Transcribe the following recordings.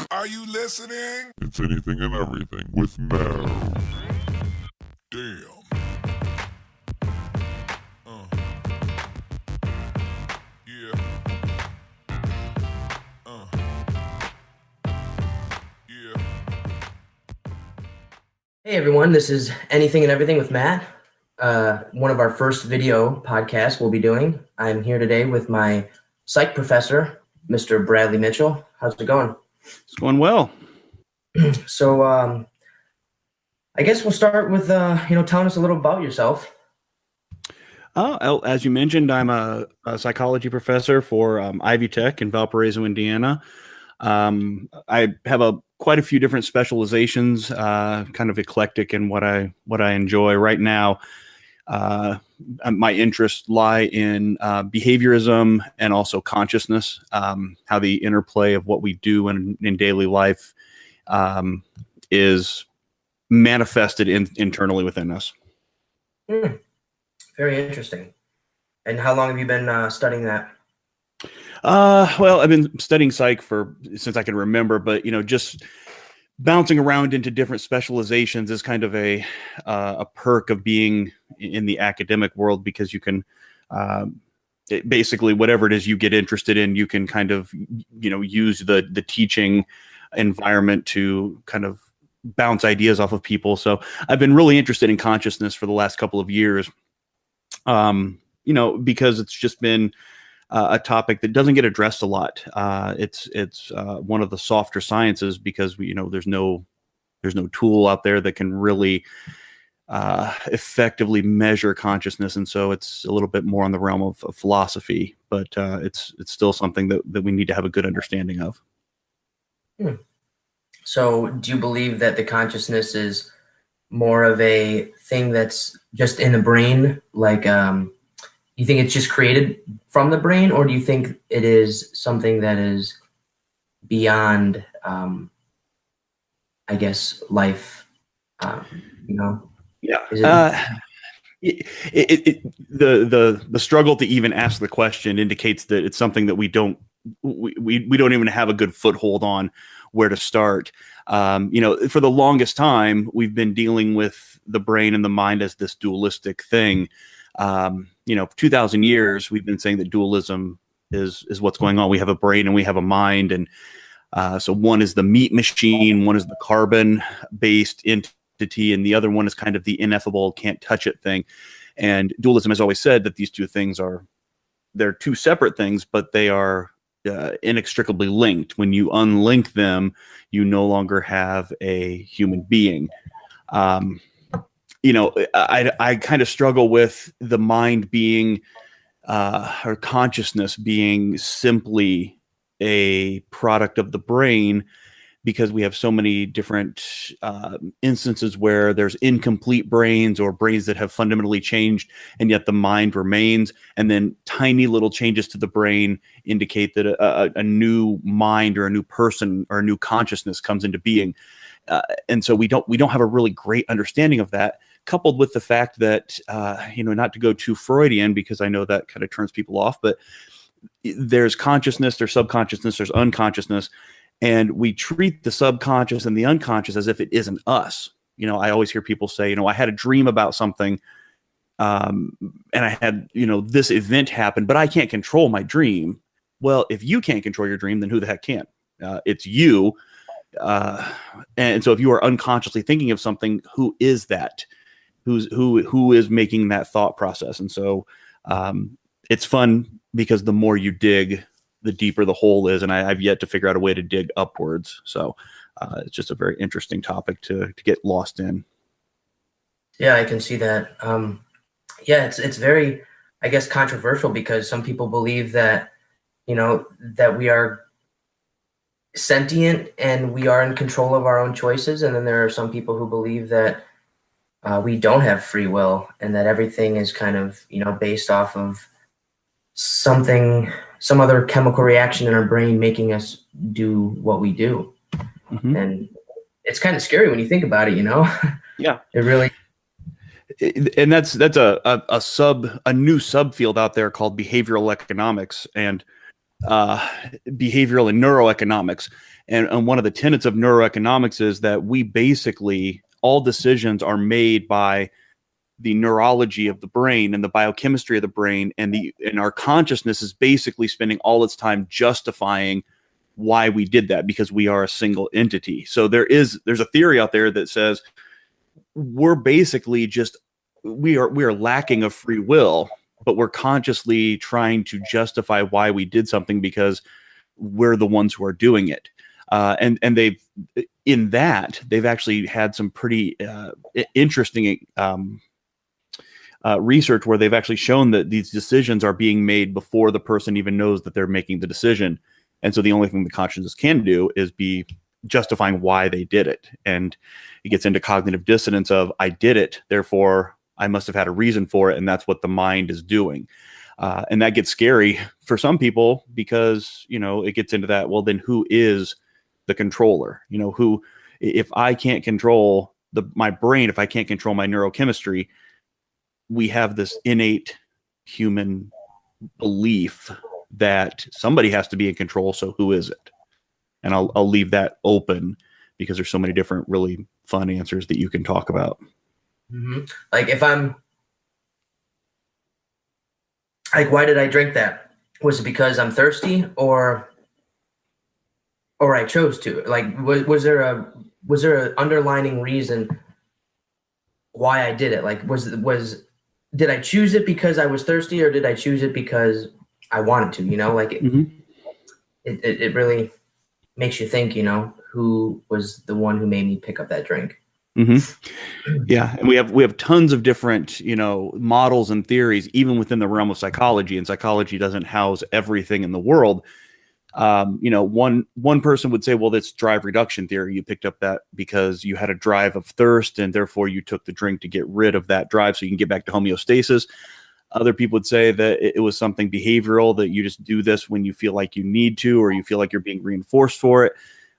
Are you listening? It's anything and everything with Mel. Damn. Yeah. Yeah. Hey everyone, this is Anything and Everything with Matt. One of our first video podcasts we'll be doing. I'm here today with my psych professor, Mr. Bradley Mitchell. How's it going? It's going well. So I guess we'll start with telling us a little about yourself. As you mentioned, I'm a psychology professor for Ivy Tech in Valparaiso, Indiana. I have quite a few different specializations, kind of eclectic in what I enjoy. Right now, my interests lie in behaviorism and also consciousness, how the interplay of what we do in daily life is manifested internally within us. Very interesting. And how long have you been studying that? Well, I've been studying psych since I can remember, but just bouncing around into different specializations is kind of a perk of being in the academic world, because you can basically whatever it is you get interested in, you can kind of use the teaching environment to kind of bounce ideas off of people. So I've been really interested in consciousness for the last couple of years, because it's just been a topic that doesn't get addressed a lot. It's one of the softer sciences because there's no tool out there that can really effectively measure consciousness, and so it's a little bit more on the realm of philosophy. But it's still something that we need to have a good understanding of. So, do you believe that the consciousness is more of a thing that's just in the brain, like? You think it's just created from the brain, or do you think it is something that is beyond, I guess, life? Yeah. The struggle to even ask the question indicates that it's something that we don't even have a good foothold on where to start. For the longest time, we've been dealing with the brain and the mind as this dualistic thing. 2,000 years, we've been saying that dualism is what's going on. We have a brain and we have a mind. And so one is the meat machine, one is the carbon-based entity, and the other one is kind of the ineffable, can't touch it thing. And dualism has always said that these two things they're two separate things, but they are inextricably linked. When you unlink them, you no longer have a human being. I kind of struggle with the mind being, or consciousness being simply a product of the brain, because we have so many different instances where there's incomplete brains or brains that have fundamentally changed, and yet the mind remains. And then tiny little changes to the brain indicate that a new mind or a new person or a new consciousness comes into being. And so we don't have a really great understanding of that, coupled with the fact that, not to go too Freudian, because I know that kind of turns people off, but there's consciousness, there's subconsciousness, there's unconsciousness, and we treat the subconscious and the unconscious as if it isn't us. I always hear people say, I had a dream about something, and I had, this event happen, but I can't control my dream. Well, if you can't control your dream, then who the heck can? It's you. And so if you are unconsciously thinking of something, who is that? Who is making that thought process? And so it's fun because the more you dig, the deeper the hole is. And I've yet to figure out a way to dig upwards. So it's just a very interesting topic to get lost in. Yeah, I can see that. It's very, I guess, controversial, because some people believe that, that we are sentient and we are in control of our own choices. And then there are some people who believe that we don't have free will, and that everything is kind of, based off of some other chemical reaction in our brain making us do what we do. Mm-hmm. And it's kind of scary when you think about it, Yeah. It really. And that's a new subfield out there called behavioral economics. And behavioral and neuroeconomics. And one of the tenets of neuroeconomics is that we basically, all decisions are made by the neurology of the brain and the biochemistry of the brain, and our consciousness is basically spending all its time justifying why we did that, because we are a single entity. So there's a theory out there that says we're basically just we are lacking of free will, but we're consciously trying to justify why we did something because we're the ones who are doing it. And they've actually had some pretty interesting research where they've actually shown that these decisions are being made before the person even knows that they're making the decision. And so the only thing the consciousness can do is be justifying why they did it. And it gets into cognitive dissonance of, I did it, therefore I must have had a reason for it. And that's what the mind is doing. And that gets scary for some people because, it gets into that, well, then who is the controller? If I can't control my brain, if I can't control my neurochemistry, we have this innate human belief that somebody has to be in control. So who is it? And I'll leave that open because there's so many different really fun answers that you can talk about. Mm-hmm. Like if I'm like, why did I drink that? Was it because I'm thirsty or I chose to? Like, was there an underlining reason why I did it? Like, did I choose it because I was thirsty, or did I choose it because I wanted to? Like it really makes you think. Who was the one who made me pick up that drink? Mm-hmm. Yeah, and we have tons of different models and theories, even within the realm of psychology. And psychology doesn't house everything in the world. One person would say, well, that's drive reduction theory. You picked up that because you had a drive of thirst, and therefore you took the drink to get rid of that drive so you can get back to homeostasis. Other people would say that it was something behavioral, that you just do this when you feel like you need to, or you feel like you're being reinforced for it.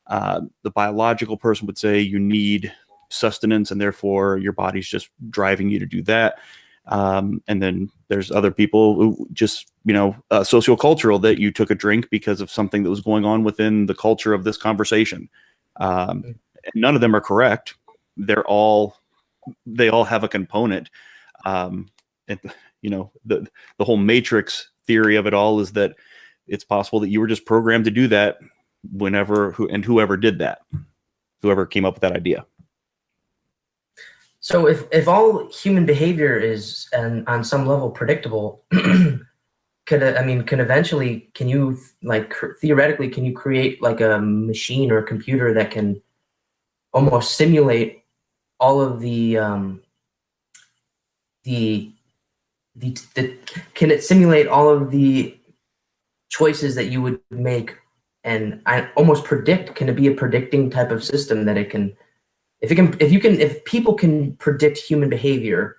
The biological person would say you need sustenance, and therefore your body's just driving you to do that. And then there's other people who just, sociocultural, that you took a drink because of something that was going on within the culture of this conversation. None of them are correct. They all have a component. And the whole matrix theory of it all is that it's possible that you were just programmed to do that whoever did that, whoever came up with that idea. So if all human behavior is on some level predictable, can you theoretically, can you create like a machine or a computer that can almost simulate all of can it simulate all of the choices that you would make? And I almost predict, can it be a predicting type of system that it can? If people can predict human behavior,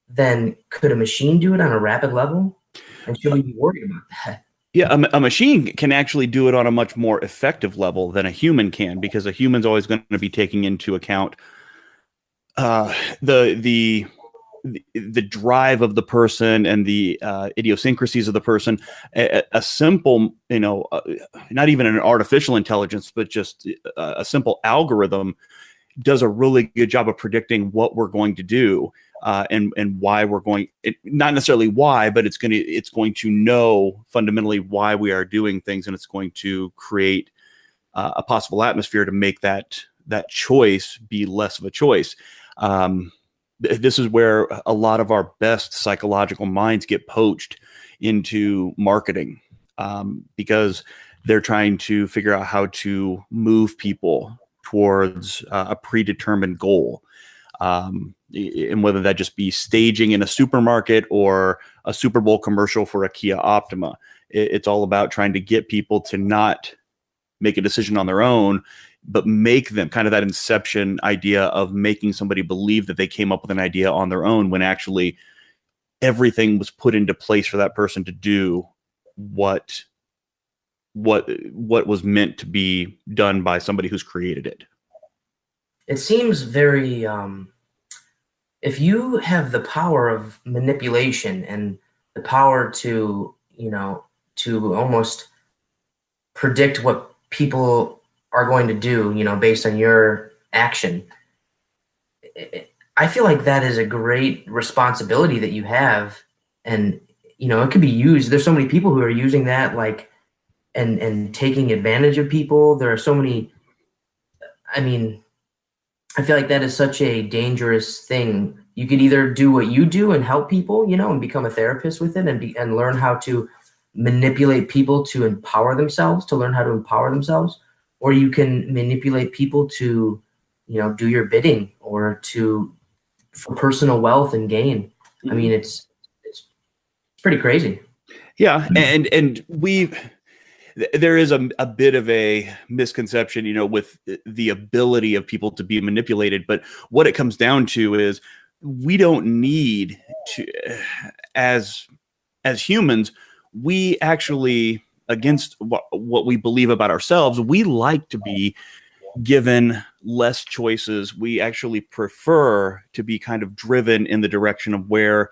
then could a machine do it on a rapid level? And should we be worried about that? Yeah, a machine can actually do it on a much more effective level than a human can, because a human's always going to be taking into account the drive of the person and the idiosyncrasies of the person. A simple, not even an artificial intelligence, but just a simple algorithm does a really good job of predicting what we're going to do and why we're going. Not necessarily why, but it's going to know fundamentally why we are doing things, and it's going to create a possible atmosphere to make that choice be less of a choice. This is where a lot of our best psychological minds get poached into marketing, because they're trying to figure out how to move people towards a predetermined goal. And whether that just be staging in a supermarket or a Super Bowl commercial for a Kia Optima, it's all about trying to get people to not make a decision on their own, but make them, kind of that inception idea of making somebody believe that they came up with an idea on their own, when actually everything was put into place for that person to do what was meant to be done by somebody who's created it. It seems very, if you have the power of manipulation and the power to almost predict what people are going to do, you know, based on your action. I feel like that is a great responsibility that you have, and you know, it could be used. There's so many people who are using that, like, and taking advantage of people. There are so many. I mean, I feel like that is such a dangerous thing. You could either do what you do and help people, you know, and become a therapist with it, and learn how to manipulate people to empower themselves, to learn how to empower themselves, or you can manipulate people to, you know, do your bidding or for personal wealth and gain. Mm-hmm. I mean, it's pretty crazy. Yeah, and there is a bit of a misconception, you know, with the ability of people to be manipulated. But what it comes down to is we don't need to, as humans, we actually, against what we believe about ourselves, we like to be given less choices. We actually prefer to be kind of driven in the direction of where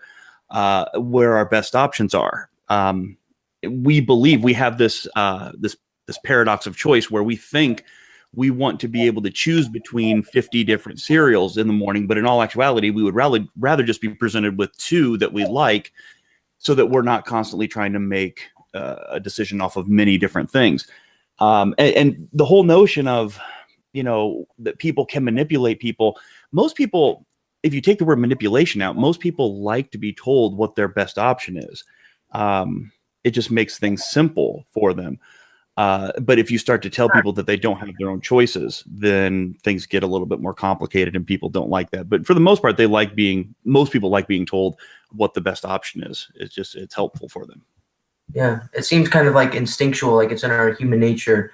our best options are. We believe we have this paradox of choice where we think we want to be able to choose between 50 different cereals in the morning, but in all actuality, we would rather just be presented with 2 that we like, so that we're not constantly trying to make a decision off of many different things. And the whole notion of, you know, that people can manipulate people. Most people, if you take the word manipulation out, most people like to be told what their best option is. It just makes things simple for them. But if you start to tell people that they don't have their own choices, then things get a little bit more complicated, and people don't like that. But for the most part, most people like being told what the best option is. It's helpful for them. Yeah, it seems kind of like instinctual, like it's in our human nature,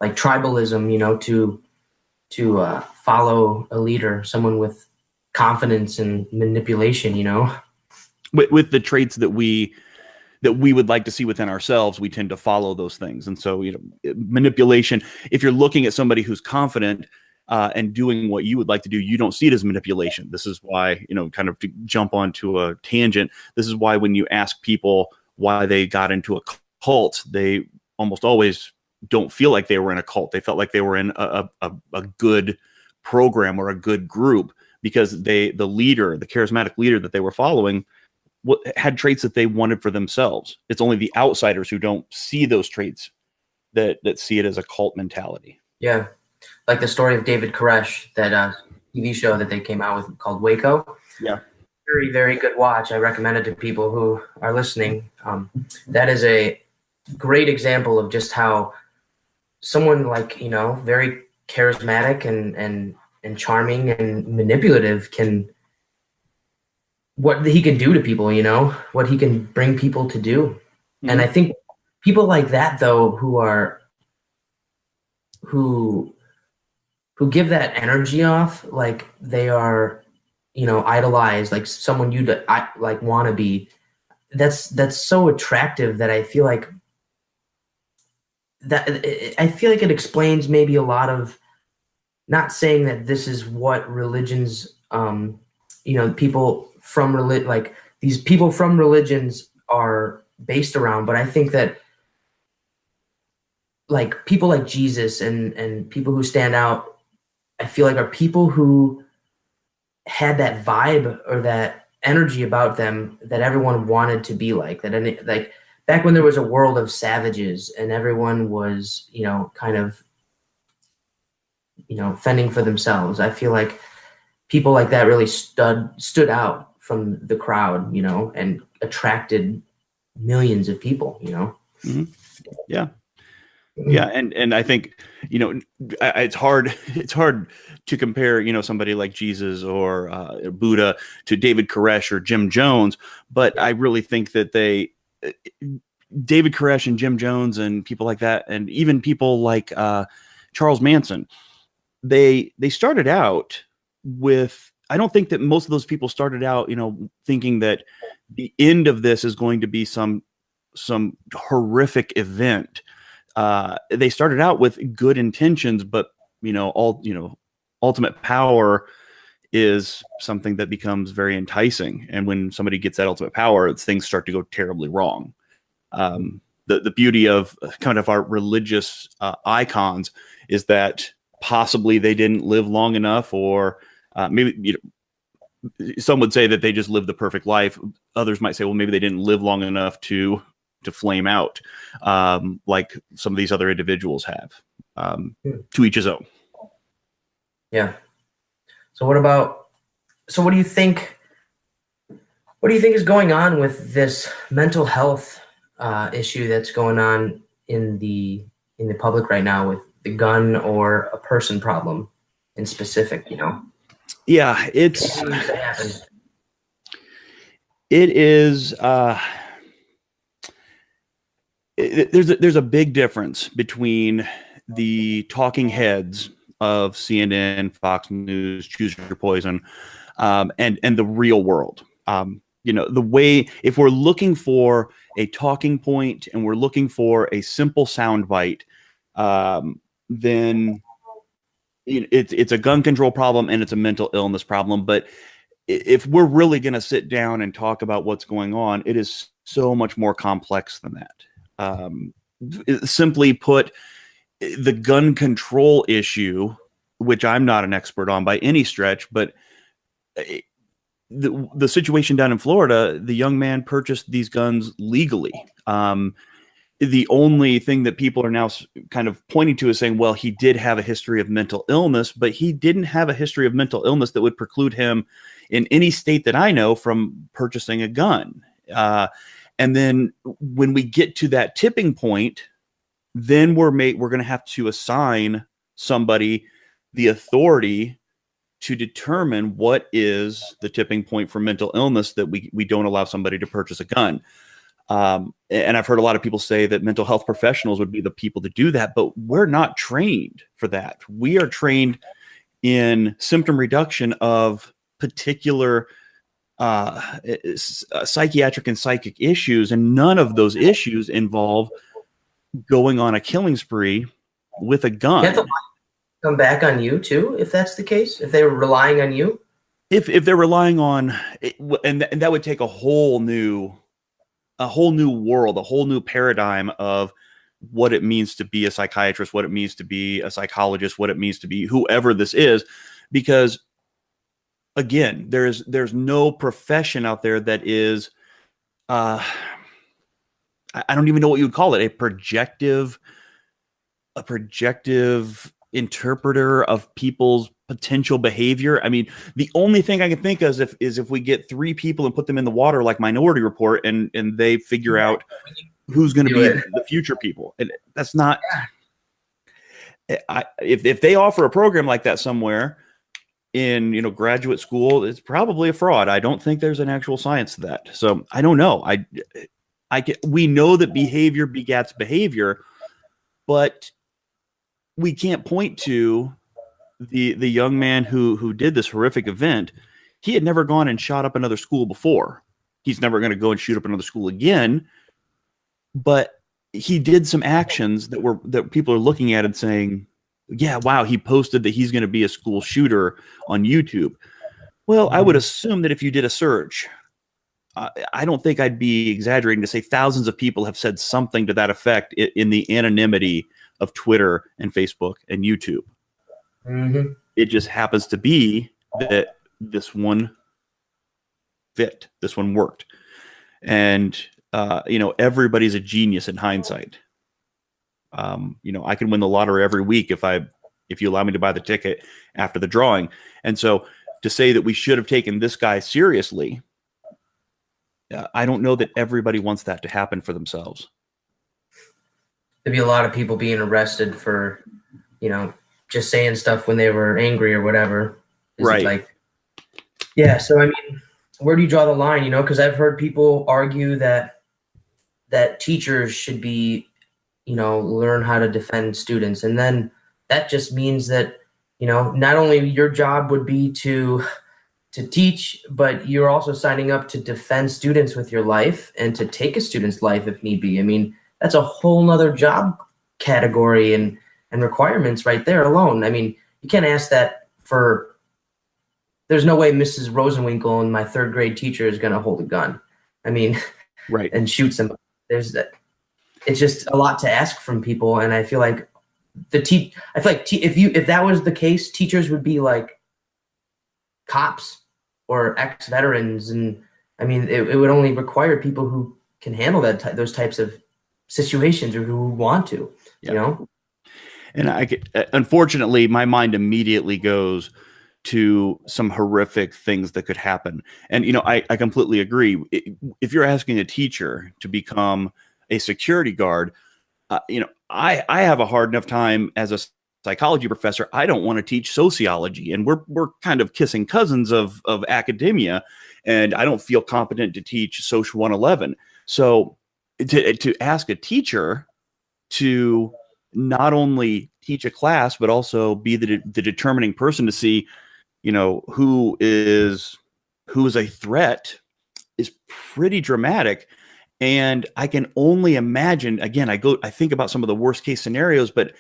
like tribalism, you know, to follow a leader, someone with confidence and manipulation, you know. With the traits that we would like to see within ourselves, we tend to follow those things. And so, you know, manipulation, if you're looking at somebody who's confident and doing what you would like to do, you don't see it as manipulation. This is why, you know, kind of to jump onto a tangent, this is why when you ask people why they got into a cult, they almost always don't feel like they were in a cult. They felt like they were in a good program or a good group, because the charismatic leader that they were following had traits that they wanted for themselves. It's only the outsiders who don't see those traits that see it as a cult mentality. Yeah, like the story of David Koresh, that TV show that they came out with called Waco. Yeah, very, very good watch. I recommend it to people who are listening. That is a great example of just how someone, like, you know, very charismatic and charming and manipulative what he can do to people, you know, what he can bring people to do. Mm-hmm. And I think people like that, though, who give that energy off, like they are, you know, idolized, like someone you'd like want to be. That's so attractive that I feel like it explains maybe a lot of, not saying that this is what religions, you know, people from like these people from religions are based around, but I think that like people like Jesus and people who stand out, I feel like are people who had that vibe or that energy about them that everyone wanted to be like. That, like back when there was a world of savages and everyone was, you know, kind of, you know, fending for themselves, I feel like people like that really stood out from the crowd, you know, and attracted millions of people, you know. Mm-hmm. Yeah. Yeah, and I think, you know, it's hard to compare, you know, somebody like Jesus or Buddha to David Koresh or Jim Jones, but I really think that David Koresh and Jim Jones and people like that, and even people like Charles Manson, they started out with, I don't think that most of those people started out, you know, thinking that the end of this is going to be some horrific event. They started out with good intentions, but ultimate power is something that becomes very enticing. And when somebody gets that ultimate power, things start to go terribly wrong. the beauty of kind of our religious icons is that possibly they didn't live long enough, or maybe some would say that they just lived the perfect life. Others might say, well, maybe they didn't live long enough to flame out, like some of these other individuals have. To each his own. Yeah. So what do you think? What do you think is going on with this mental health issue that's going on in the public right now with the gun or a person problem in specific? Yeah, it is. There's a big difference between the talking heads of CNN, Fox News, Choose Your Poison, and the real world. The way, if we're looking for a talking point and we're looking for a simple soundbite, then it's a gun control problem and it's a mental illness problem. But if we're really going to sit down and talk about what's going on, it is so much more complex than that. Simply put, the gun control issue, which I'm not an expert on by any stretch, but the situation down in Florida, the young man purchased these guns legally. The only thing that people are now kind of pointing to is saying, well, he did have a history of mental illness, but he didn't have a history of mental illness that would preclude him in any state that I know from purchasing a gun. And then when we get to that tipping point, then we're going to have to assign somebody the authority to determine what is the tipping point for mental illness that we don't allow somebody to purchase a gun. And I've heard a lot of people say that mental health professionals would be the people to do that, but we're not trained for that. We are trained in symptom reduction of particular psychiatric and psychic issues, and none of those issues involve going on a killing spree with a gun. You have to come back on you too, if that's the case. If they were relying on you, if they're relying on, and that would take a whole new world, a whole new paradigm of what it means to be a psychiatrist, what it means to be a psychologist, what it means to be whoever this is, because again, there's no profession out there that is, I don't even know what you would call it, a projective interpreter of people's potential behavior. I mean, the only thing I can think of is if we get 3 people and put them in the water like Minority Report and they figure out who's going to be the future people. And that's not, if they offer a program like that somewhere in, graduate school, it's probably a fraud. I don't think there's an actual science to that. So I don't know. We know that behavior begets behavior, but we can't point to the young man who did this horrific event. He had never gone and shot up another school before. He's never going to go and shoot up another school again. But he did some actions that people are looking at and saying, yeah, wow, he posted that he's going to be a school shooter on YouTube. Well, I would assume that if you did a search, I don't think I'd be exaggerating to say thousands of people have said something to that effect in the anonymity of Twitter and Facebook and YouTube. Mm-hmm. It just happens to be that this one fit, this one worked. And, everybody's a genius in hindsight. I can win the lottery every week if you allow me to buy the ticket after the drawing. And so to say that we should have taken this guy seriously, I don't know that everybody wants that to happen for themselves. There'd be a lot of people being arrested for, just saying stuff when they were angry or whatever. Right. So, I mean, where do you draw the line, Because I've heard people argue that teachers should be, learn how to defend students. And then that just means that, not only your job would be to teach, but you're also signing up to defend students with your life and to take a student's life if need be. I mean, that's a whole nother job category and requirements right there alone. I mean, you can't ask that there's no way Mrs. Rosenwinkel and my 3rd grade teacher is going to hold a gun. I mean, right. And shoot somebody. There's that. it's just a lot to ask from people. And I feel like if that was the case, teachers would be like cops or ex-veterans. And I mean, it would only require people who can handle those types of situations or who want to, you know? And unfortunately, my mind immediately goes to some horrific things that could happen. And, I completely agree. If you're asking a teacher to become a security guard, I have a hard enough time as a psychology professor. I don't want to teach sociology, and we're kind of kissing cousins of academia, and I don't feel competent to teach Social 111. So to ask a teacher to not only teach a class, but also be the determining person to see, who is a threat is pretty dramatic. And I can only imagine, again, I think about some of the worst case scenarios, but,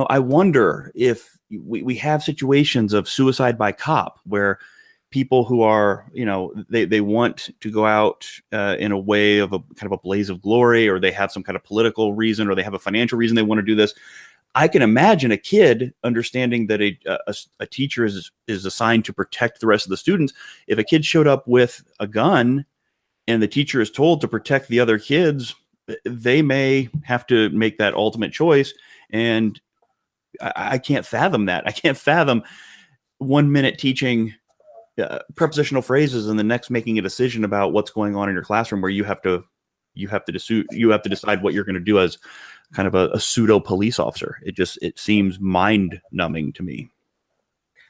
I wonder if we have situations of suicide by cop where people who are, they want to go out in a way of a kind of a blaze of glory, or they have some kind of political reason, or they have a financial reason they want to do this. I can imagine a kid understanding that a teacher is assigned to protect the rest of the students. If a kid showed up with a gun and the teacher is told to protect the other kids, they may have to make that ultimate choice. And I can't fathom that. I can't fathom 1 minute teaching prepositional phrases and the next making a decision about what's going on in your classroom, where you have to decide what you're going to do as kind of a pseudo police officer. It seems mind numbing to me.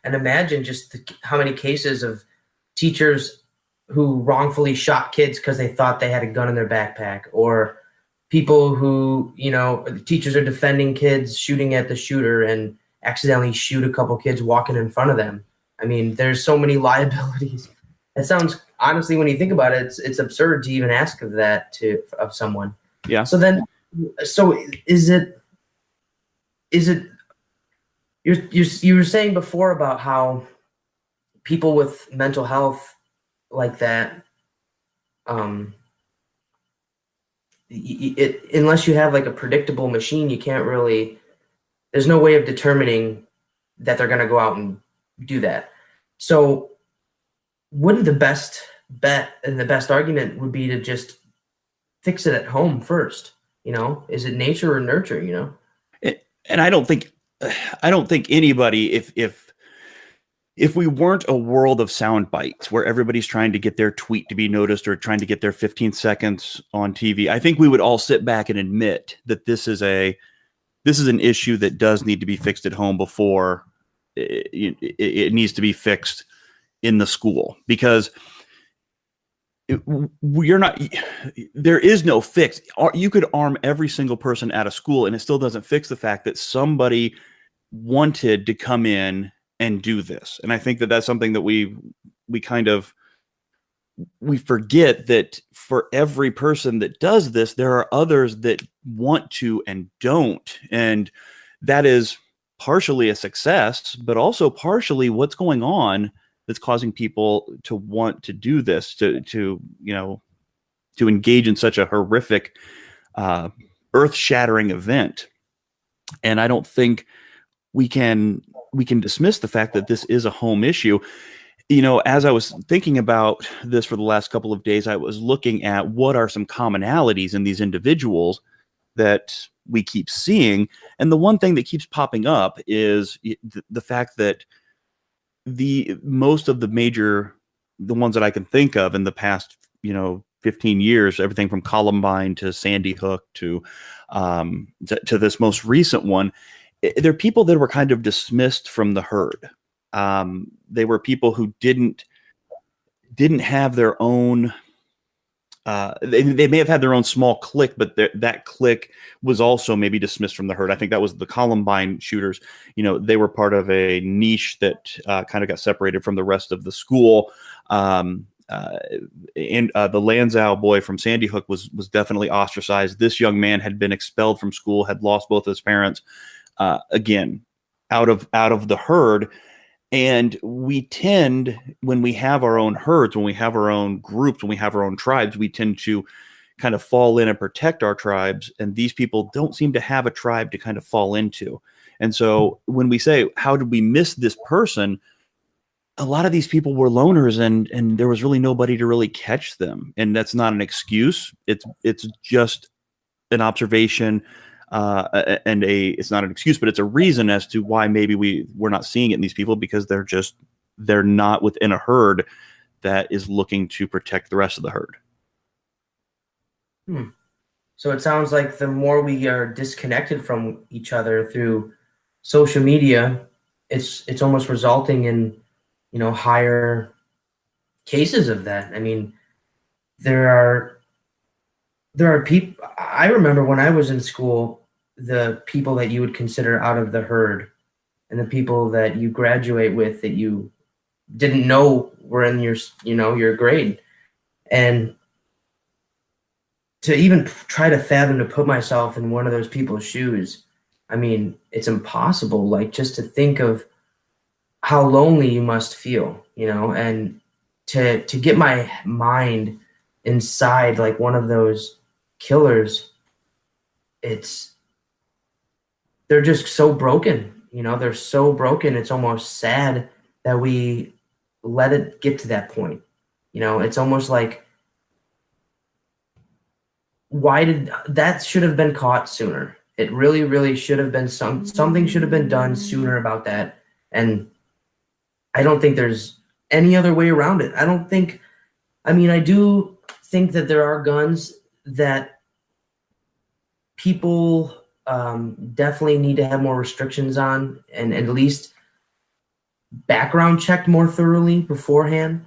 And imagine just how many cases of teachers who wrongfully shot kids because they thought they had a gun in their backpack, or people who, teachers are defending kids shooting at the shooter and accidentally shoot a couple kids walking in front of them. I mean, there's so many liabilities. It sounds, honestly, when you think about it, it's absurd to even ask of that of someone. Yeah. So is it you were saying before about how people with mental health like that, unless you have like a predictable machine, you can't really, there's no way of determining that they're going to go out and do that. So wouldn't the best bet and the best argument would be to just fix it at home first? Is it nature or nurture? And I don't think anybody, if we weren't a world of sound bites where everybody's trying to get their tweet to be noticed or trying to get their 15 seconds on TV, I think we would all sit back and admit that this is an issue that does need to be fixed at home before it needs to be fixed in the school, because there is no fix. You could arm every single person at a school and it still doesn't fix the fact that somebody wanted to come in and do this. And I think that that's something that we forget, that for every person that does this, there are others that want to and don't. And that is partially a success, but also partially what's going on that's causing people to want to do this, to engage in such a horrific, earth-shattering event. And I don't think we can dismiss the fact that this is a home issue. As I was thinking about this for the last couple of days, I was looking at what are some commonalities in these individuals that we keep seeing. And the one thing that keeps popping up is the fact that most of the ones that I can think of in the past, 15 years, everything from Columbine to Sandy Hook to this most recent one, they're people that were kind of dismissed from the herd. They were people who didn't have their own. They may have had their own small clique, but that clique was also maybe dismissed from the herd. I think that was the Columbine shooters. They were part of a niche that kind of got separated from the rest of the school. And the Lanzau boy from Sandy Hook was definitely ostracized. This young man had been expelled from school, had lost both his parents. Again, out of the herd. And we tend, when we have our own herds, when we have our own groups, when we have our own tribes, we tend to kind of fall in and protect our tribes. And these people don't seem to have a tribe to kind of fall into. And so when we say, how did we miss this person? A lot of these people were loners, and there was really nobody to really catch them. And that's not an excuse. It's just an observation, and it's not an excuse, but it's a reason as to why maybe we're not seeing it in these people, because they're not within a herd that is looking to protect the rest of the herd. So it sounds like the more we are disconnected from each other through social media, it's almost resulting in, higher cases of that. I mean, there are people. I remember when I was in school, the people that you would consider out of the herd and the people that you graduate with that you didn't know were in your grade. And to even try to fathom, to put myself in one of those people's shoes, I mean, it's impossible. Like, just to think of how lonely you must feel, and to get my mind inside like one of those killers, they're just so broken, they're so broken. It's almost sad that we let it get to that point. It's almost like, why did that should have been caught sooner? It really, really should have been something should have been done sooner about that. And I don't think there's any other way around it. I do think that there are guns that people definitely need to have more restrictions on, and at least background checked more thoroughly beforehand.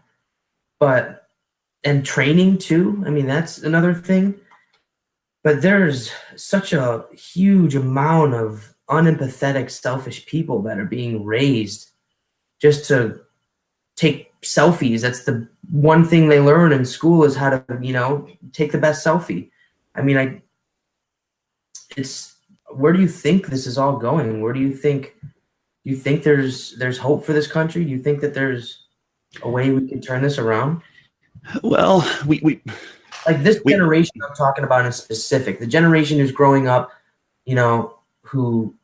And training too. I mean, that's another thing. But there's such a huge amount of unempathetic, selfish people that are being raised just to take selfies. That's the one thing they learn in school, is how to, take the best selfie. I mean, where do you think this is all going? Where do you think there's hope for this country? Do you think that there's a way we can turn this around? Well, we like this generation I'm talking about in specific, the generation who's growing up, who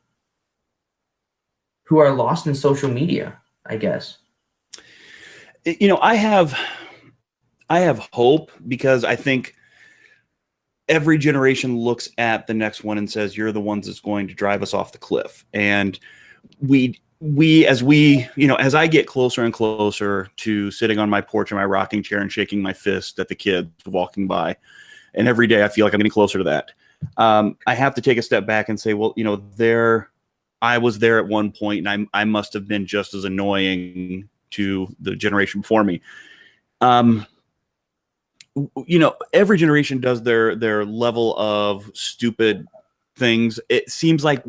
are lost in social media, I guess. I have hope, because I think every generation looks at the next one and says, you're the ones that's going to drive us off the cliff. And as I get closer and closer to sitting on my porch in my rocking chair and shaking my fist at the kids walking by, and every day I feel like I'm getting closer to that, I have to take a step back and say, well, I was there at one point, and I must have been just as annoying to the generation before me. Every generation does their level of stupid things. It seems like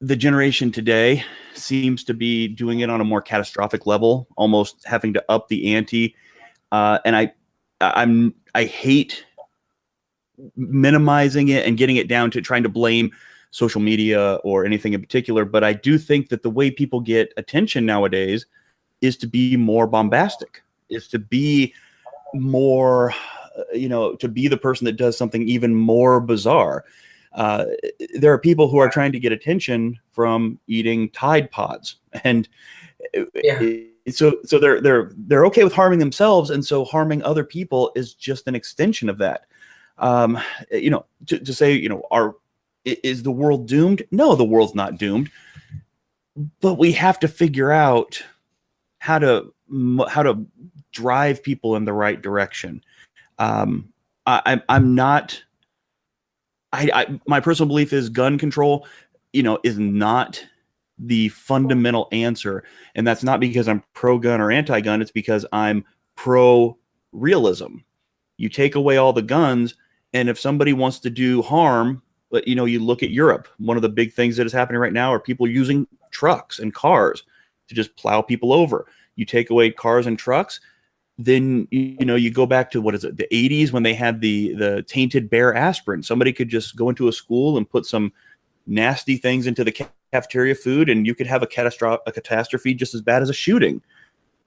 the generation today seems to be doing it on a more catastrophic level, almost having to up the ante. And I hate minimizing it and getting it down to trying to blame social media or anything in particular. But I do think that the way people get attention nowadays is to be more bombastic, is to be more, to be the person that does something even more bizarre. There are people who are trying to get attention from eating Tide Pods, and so they're okay with harming themselves, and so harming other people is just an extension of that. To say, is the world doomed? No, the world's not doomed, but we have to figure out how to drive people in the right direction. My personal belief is gun control, is not the fundamental answer. And that's not because I'm pro-gun or anti-gun. It's because I'm pro-realism. You take away all the guns, and if somebody wants to do harm, but you look at Europe, one of the big things that is happening right now are people using trucks and cars to just plow people over. You take away cars and trucks, then you go back to, what is it, the 80s, when they had the tainted bear aspirin. Somebody could just go into a school and put some nasty things into the cafeteria food, and you could have a catastrophe just as bad as a shooting.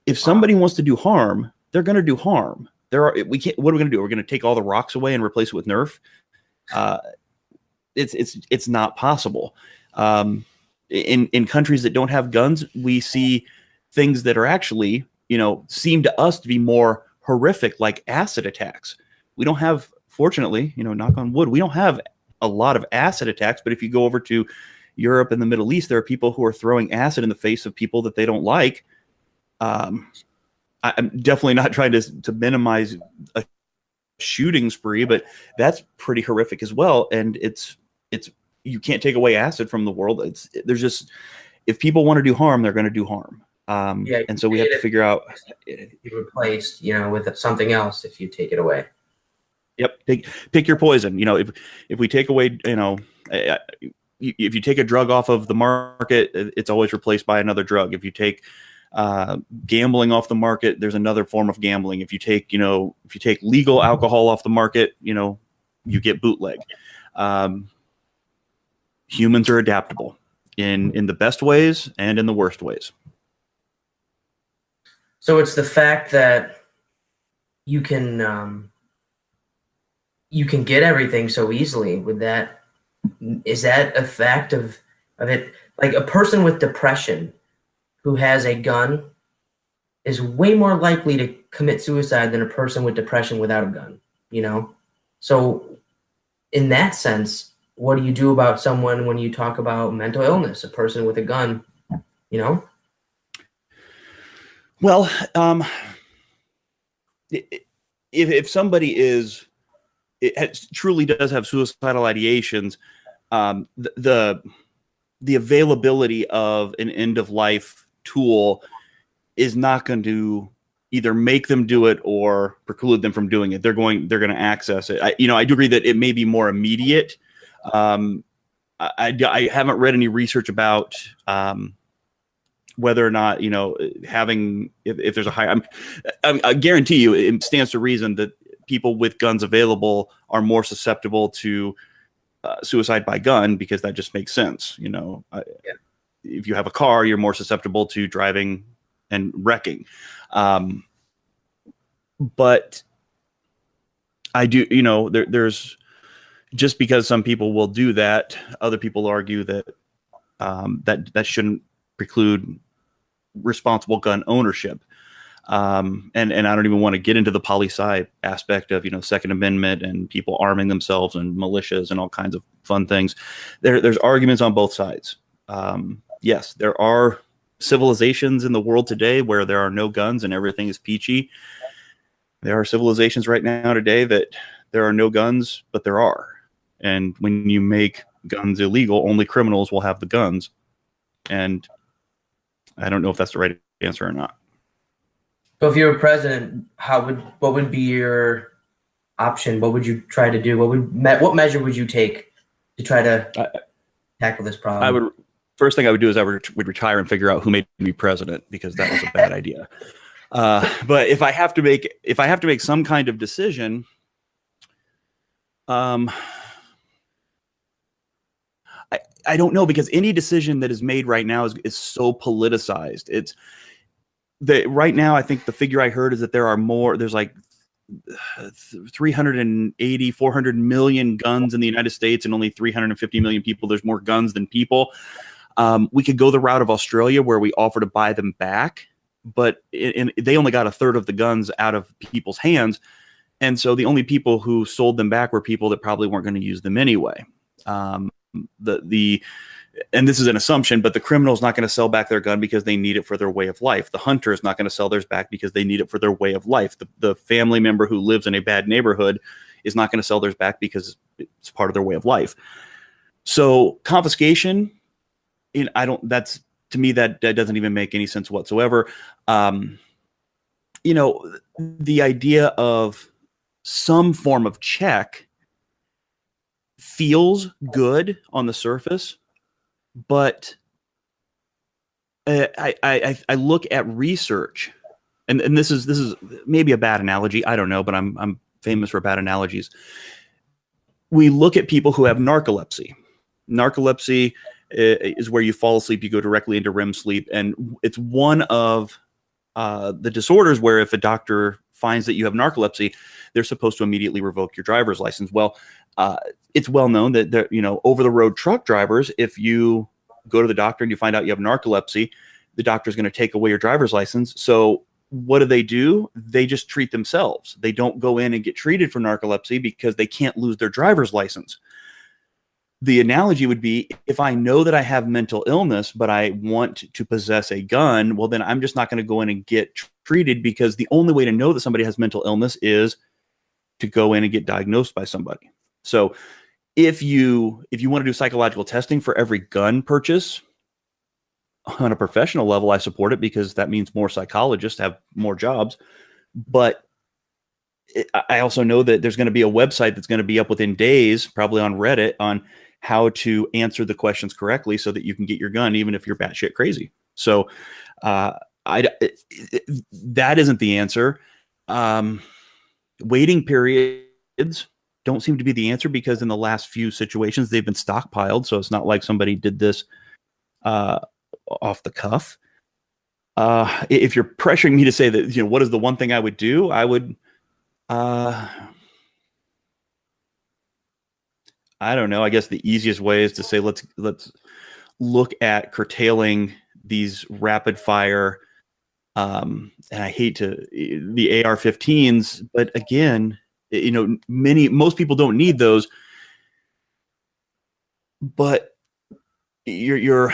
If somebody wants to do harm, they're going to do harm. we can't. What are we going to do? We're going to take all the rocks away and replace it with Nerf. It's not possible. In countries that don't have guns, we see things that are actually, seem to us to be more horrific, like acid attacks. We don't have, fortunately, knock on wood, we don't have a lot of acid attacks. But if you go over to Europe and the Middle East, there are people who are throwing acid in the face of people that they don't like. I'm definitely not trying to minimize a shooting spree, but that's pretty horrific as well. And it's you can't take away acid from the world. There's just, if people want to do harm, they're going to do harm. And so we have to figure out, be replaced, with something else if you take it away. Yep. Pick your poison. If we take away, if you take a drug off of the market, it's always replaced by another drug. If you take gambling off the market, there's another form of gambling. If you take legal alcohol off the market, you get bootleg. Humans are adaptable in the best ways and in the worst ways. So it's the fact that you can get everything so easily. Is that a fact of it? Like a person with depression who has a gun is way more likely to commit suicide than a person with depression without a gun, So in that sense, what do you do about someone when you talk about mental illness, a person with a gun, Well, if somebody truly does have suicidal ideations, the availability of an end of life tool is not going to either make them do it or preclude them from doing it. They're going to access it. I do agree that it may be more immediate. I haven't read any research about whether or not having if there's a high. I guarantee you, it stands to reason that people with guns available are more susceptible to suicide by gun, because that just makes sense. If you have a car, you're more susceptible to driving and wrecking. But I do, there's just because some people will do that, other people argue that that shouldn't preclude responsible gun ownership. And I don't even want to get into the poli-sci aspect of, Second Amendment and people arming themselves and militias and all kinds of fun things. There's arguments on both sides. Yes, there are civilizations in the world today where there are no guns and everything is peachy. There are civilizations right now today that there are no guns, but there are. And when you make guns illegal, only criminals will have the guns. And I don't know if that's the right answer or not. So if you were president, what would be your option? What would you try to do? What measure would you take to try to tackle this problem? First thing I would do is I would retire and figure out who made me president, because that was a bad idea. But if I have to make some kind of decision, I don't know, because any decision that is made right now is so politicized. Right now, I think the figure I heard is that there's like 380, 400 million guns in the United States and only 350 million people. There's more guns than people. We could go the route of Australia, where we offer to buy them back, but they only got a third of the guns out of people's hands. And so the only people who sold them back were people that probably weren't going to use them anyway. And this is an assumption, but the criminal is not going to sell back their gun because they need it for their way of life. The hunter is not going to sell theirs back because they need it for their way of life. The family member who lives in a bad neighborhood is not going to sell theirs back because it's part of their way of life. So confiscation, to me, that doesn't even make any sense whatsoever. The idea of some form of check feels good on the surface, but I look at research, and this is maybe a bad analogy. I don't know, but I'm famous for bad analogies. We look at people who have narcolepsy. Narcolepsy is where you fall asleep, you go directly into REM sleep, and it's one of the disorders where if a doctor finds that you have narcolepsy, they're supposed to immediately revoke your driver's license. Well, it's well known that over the road truck drivers, if you go to the doctor and you find out you have narcolepsy, the doctor's going to take away your driver's license. So what do? They just treat themselves. They don't go in and get treated for narcolepsy because they can't lose their driver's license. The analogy would be, if I know that I have mental illness, but I want to possess a gun, well, then I'm just not going to go in and get treated, because the only way to know that somebody has mental illness is to go in and get diagnosed by somebody. So if you want to do psychological testing for every gun purchase on a professional level, I support it, because that means more psychologists have more jobs. But I also know that there's going to be a website that's going to be up within days, probably on Reddit, on how to answer the questions correctly so that you can get your gun, even if you're batshit crazy. So that isn't the answer. Waiting periods don't seem to be the answer, because in the last few situations they've been stockpiled. So it's not like somebody did this off the cuff. If you're pressuring me to say that, what is the one thing I would do? I would, I don't know. I guess the easiest way is to say, let's look at curtailing these rapid fire, and I hate the AR-15s, but again, most people don't need those, but you're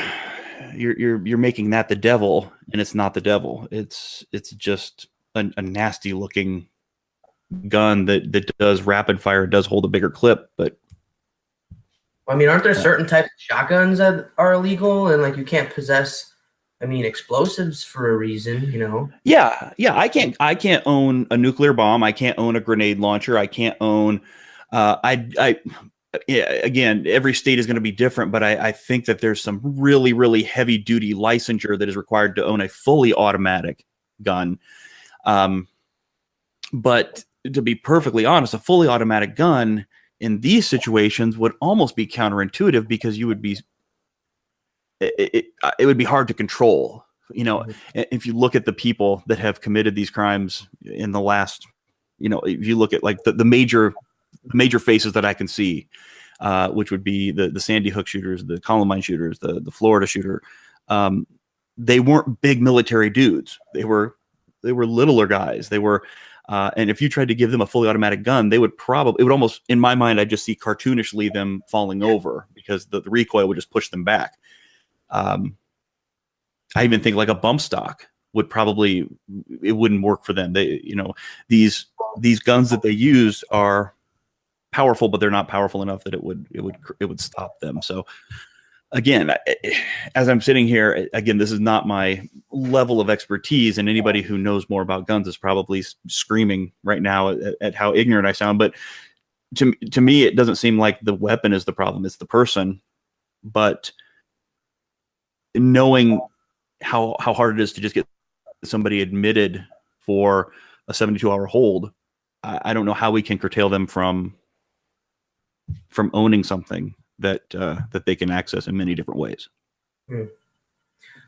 making that the devil, and it's not the devil. It's just a nasty looking gun that does rapid fire, does hold a bigger clip, but I mean, aren't there certain types of shotguns that are illegal, and like you can't possess, explosives for a reason, Yeah. I can't own a nuclear bomb. I can't own a grenade launcher. I can't own. Again, every state is going to be different, but I think that there's some really, really heavy duty licensure that is required to own a fully automatic gun. But to be perfectly honest, a fully automatic gun in these situations would almost be counterintuitive, because you would be, it would be hard to control. If you look at the people that have committed these crimes in the last, if you look at like the major faces that I can see, which would be the Sandy Hook shooters, the Columbine shooters, the Florida shooter, they weren't big military dudes. They were littler guys. They were, and if you tried to give them a fully automatic gun, it would almost, in my mind, I just see cartoonishly them falling over, because the recoil would just push them back. I even think like a bump stock would it wouldn't work for them. They, these guns that they use are powerful, but they're not powerful enough that it would stop them. So again, as I'm sitting here, again, this is not my level of expertise, and anybody who knows more about guns is probably screaming right now at how ignorant I sound. But to me, it doesn't seem like the weapon is the problem; it's the person. But knowing how hard it is to just get somebody admitted for a 72-hour hold, I don't know how we can curtail them from owning something that they can access in many different ways.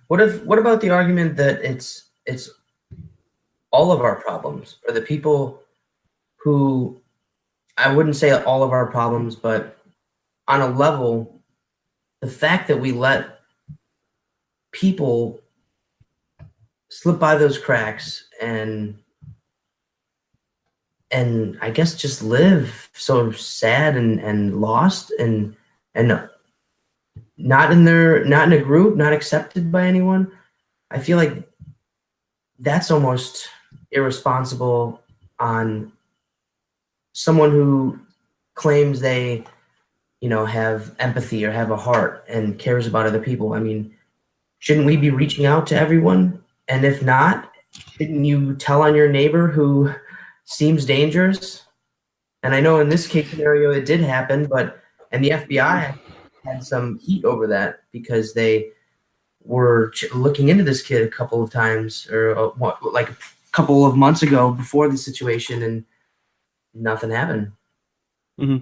What about the argument that it's all of our problems, or the people who, I wouldn't say all of our problems, but on a level, the fact that we let people slip by those cracks and I guess just live so sad and lost and not in a group, not accepted by anyone. I feel like that's almost irresponsible on someone who claims they, have empathy or have a heart and cares about other people. Shouldn't we be reaching out to everyone? And if not, shouldn't you tell on your neighbor who seems dangerous? And I know in this case scenario it did happen, and the FBI had some heat over that, because they were looking into this kid a couple of times, or like a couple of months ago before the situation, and nothing happened. Mm-hmm.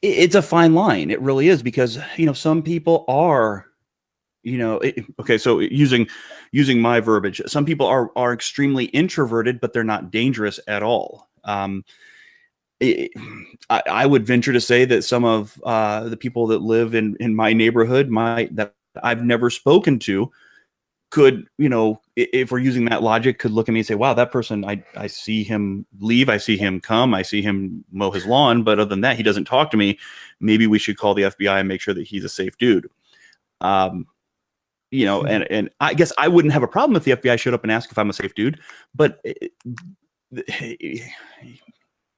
It's a fine line. It really is, because some people are Okay, so using my verbiage, some people are extremely introverted, but they're not dangerous at all. I would venture to say that some of the people that live in my neighborhood, that I've never spoken to, could, if we're using that logic, could look at me and say, wow, that person, I see him leave, I see him come, I see him mow his lawn, but other than that, he doesn't talk to me. Maybe we should call the FBI and make sure that he's a safe dude. And I guess I wouldn't have a problem if the FBI showed up and asked if I'm a safe dude, but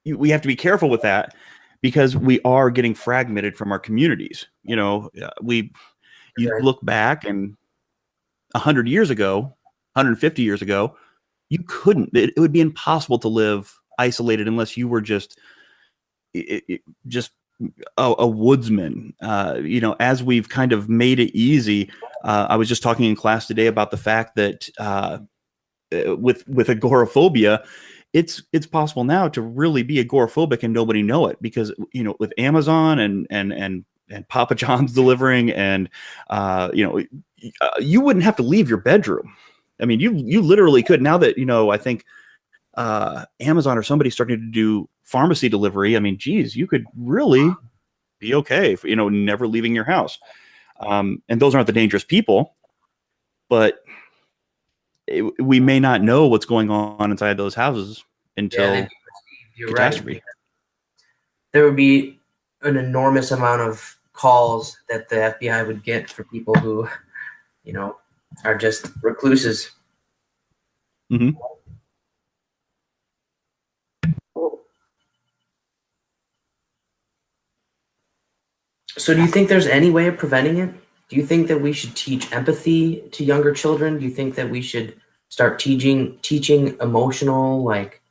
we have to be careful with that, because we are getting fragmented from our communities. You look back, and 100 years ago, 150 years ago, you couldn't, it would be impossible to live isolated unless you were just a woodsman. As we've kind of made it easy. I was just talking in class today about the fact that with agoraphobia, it's possible now to really be agoraphobic and nobody know it, because with Amazon and Papa John's delivering, and you wouldn't have to leave your bedroom. I mean, you literally could. Now that I think Amazon or somebody starting to do pharmacy delivery. I mean, geez, you could really be okay for, never leaving your house. And those aren't the dangerous people, but we may not know what's going on inside those houses until you're catastrophe. Right. There would be an enormous amount of calls that the FBI would get for people who, are just recluses. Mm-hmm. So do you think there's any way of preventing it? Do you think that we should teach empathy to younger children? Do you think that we should start teaching emotional, like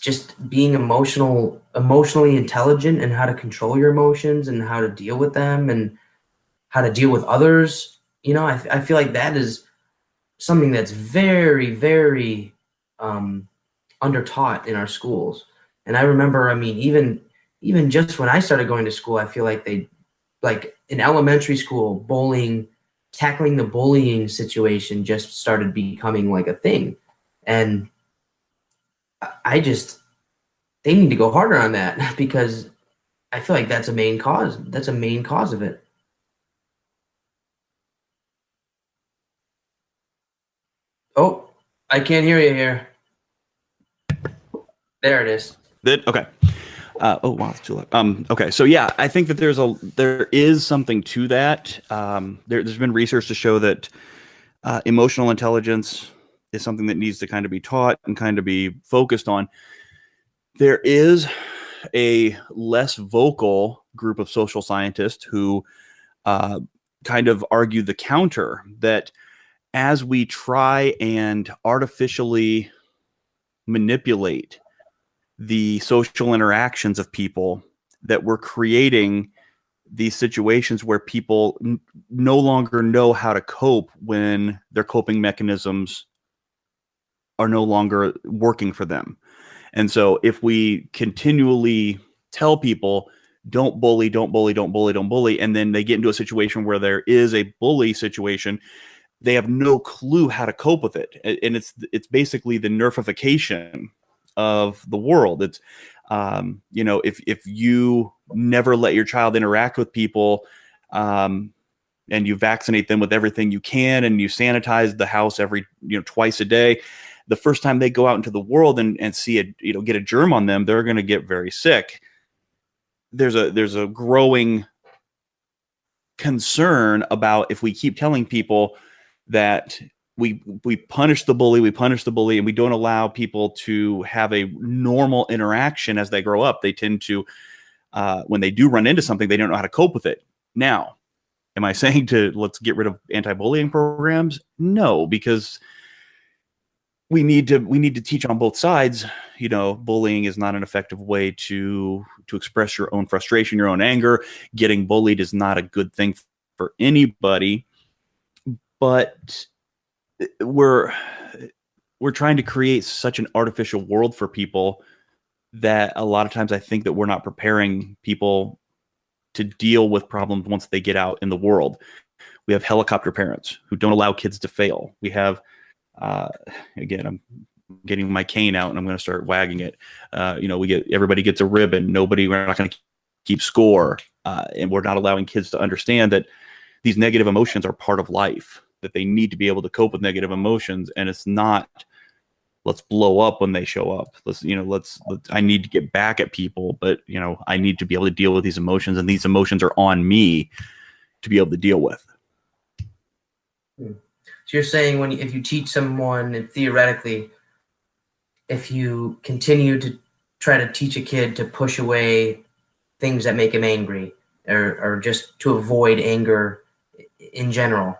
just being emotionally intelligent, and how to control your emotions and how to deal with them and how to deal with others? I feel like that is something that's very, very undertaught in our schools. And I remember, even just when I started going to school, I feel like in elementary school, tackling the bullying situation just started becoming like a thing. And they need to go harder on that, because I feel like that's a main cause. That's a main cause of it. Oh, I can't hear you here. There it is. Okay. Oh wow, it's too loud. Okay, so yeah, I think that there is something to that. There's been research to show that emotional intelligence is something that needs to kind of be taught and kind of be focused on. There is a less vocal group of social scientists who kind of argue the counter, that as we try and artificially manipulate the social interactions of people, that we're creating these situations where people no longer know how to cope when their coping mechanisms are no longer working for them. And so if we continually tell people, don't bully, don't bully, don't bully, don't bully, and then they get into a situation where there is a bully situation, they have no clue how to cope with it. And it's basically the nerfification of the world. It's if you never let your child interact with people, and you vaccinate them with everything you can, and you sanitize the house every twice a day, the first time they go out into the world and see get a germ on them, they're going to get very sick. There's a growing concern about, if we keep telling people that we punish the bully, and we don't allow people to have a normal interaction as they grow up, they tend to, when they do run into something, they don't know how to cope with it. Now, am I saying let's get rid of anti-bullying programs? No, because we need to teach on both sides. Bullying is not an effective way to express your own frustration, your own anger. Getting bullied is not a good thing for anybody. But we're trying to create such an artificial world for people that a lot of times I think that we're not preparing people to deal with problems once they get out in the world. We have helicopter parents who don't allow kids to fail. We have, again, I'm getting my cane out and I'm going to start wagging it. Everybody gets a ribbon. We're not going to keep score. And we're not allowing kids to understand that these negative emotions are part of life, that they need to be able to cope with negative emotions. And it's not, let's blow up when they show up. I need to get back at people, but I need to be able to deal with these emotions, and these emotions are on me to be able to deal with. So you're saying if you teach someone, and theoretically, if you continue to try to teach a kid to push away things that make him angry, or just to avoid anger in general,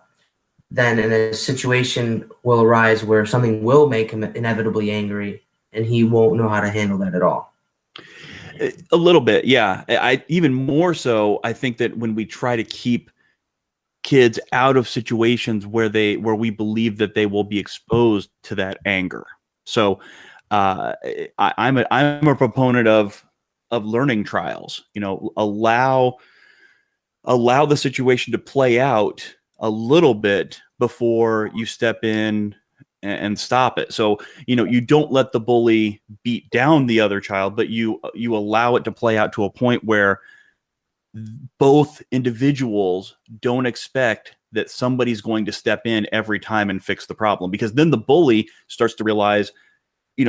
then a situation will arise where something will make him inevitably angry, and he won't know how to handle that at all. A little bit, yeah. Even more so, I think that when we try to keep kids out of situations where we believe that they will be exposed to that anger. So I'm a proponent of learning trials. Allow the situation to play out a little bit before you step in and stop it. So, you don't let the bully beat down the other child, but you allow it to play out to a point where both individuals don't expect that somebody's going to step in every time and fix the problem, because then the bully starts to realize,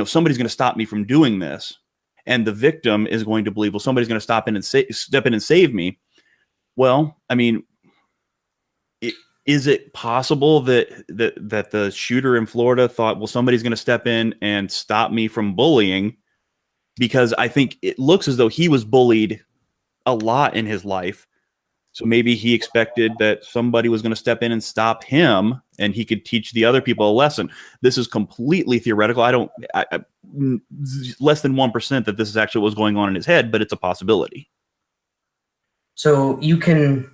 somebody's going to stop me from doing this. And the victim is going to believe, well, somebody's going to step in and save me. Well, I mean, is it possible that the shooter in Florida thought, well, somebody's going to step in and stop me from bullying? Because I think it looks as though he was bullied a lot in his life. So maybe he expected that somebody was going to step in and stop him, and he could teach the other people a lesson. This is completely theoretical. Less than 1% that this is actually what was going on in his head, but it's a possibility. So you can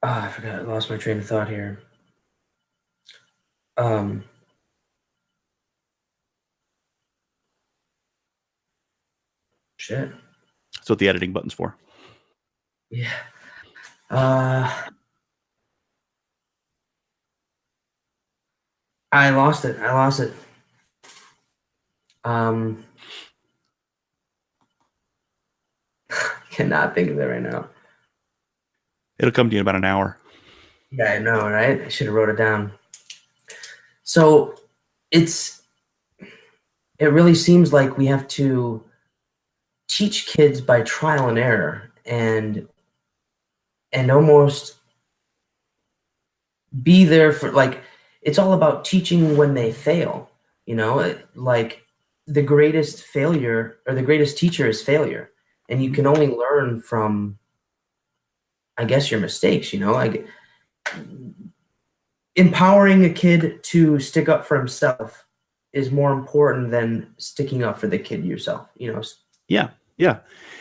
I forgot, I lost my train of thought here. Shit. That's what the editing button's for. Yeah. I lost it. Cannot think of it right now. It'll come to you in about an hour. Yeah, I know, right? I should have wrote it down. So it really seems like we have to teach kids by trial and error, and almost be there for, like, it's all about teaching when they fail, like the greatest failure, or the greatest teacher, is failure. And you can only learn from, I guess, your mistakes, like empowering a kid to stick up for himself is more important than sticking up for the kid yourself, Yeah.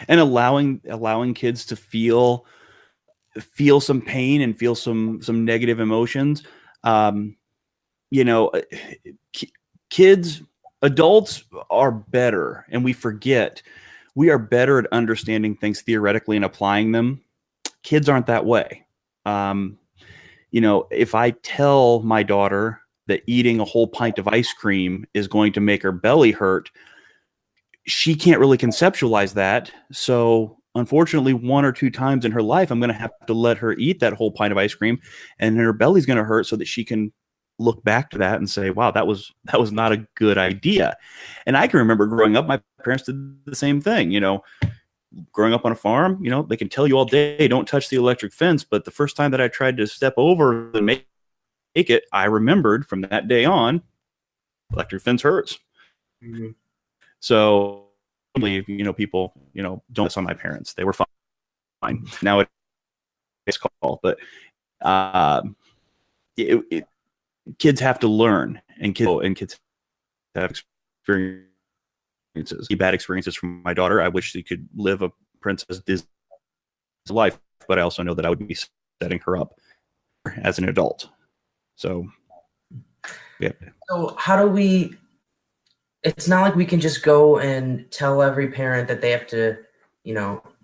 And allowing kids to feel some pain and feel some negative emotions. Adults are better, and we forget we are better at understanding things theoretically and applying them. Kids aren't that way. If I tell my daughter that eating a whole pint of ice cream is going to make her belly hurt, she can't really conceptualize that. So unfortunately, 1 or 2 times in her life, I'm going to have to let her eat that whole pint of ice cream, and her belly's going to hurt, so that she can look back to that and say, wow, that was not a good idea. And I can remember growing up, my parents did the same thing. Growing up on a farm, they can tell you all day, don't touch the electric fence. But the first time that I tried to step over and make it, I remembered from that day on, electric fence hurts. Mm-hmm. So, people, don't listen on my parents. They were fine. Now it's called, but kids have to learn, and kids have experiences. Bad experiences from my daughter. I wish she could live a Princess Disney life, but I also know that I would be setting her up as an adult. So, yeah. So how do we? It's not like we can just go and tell every parent that they have to,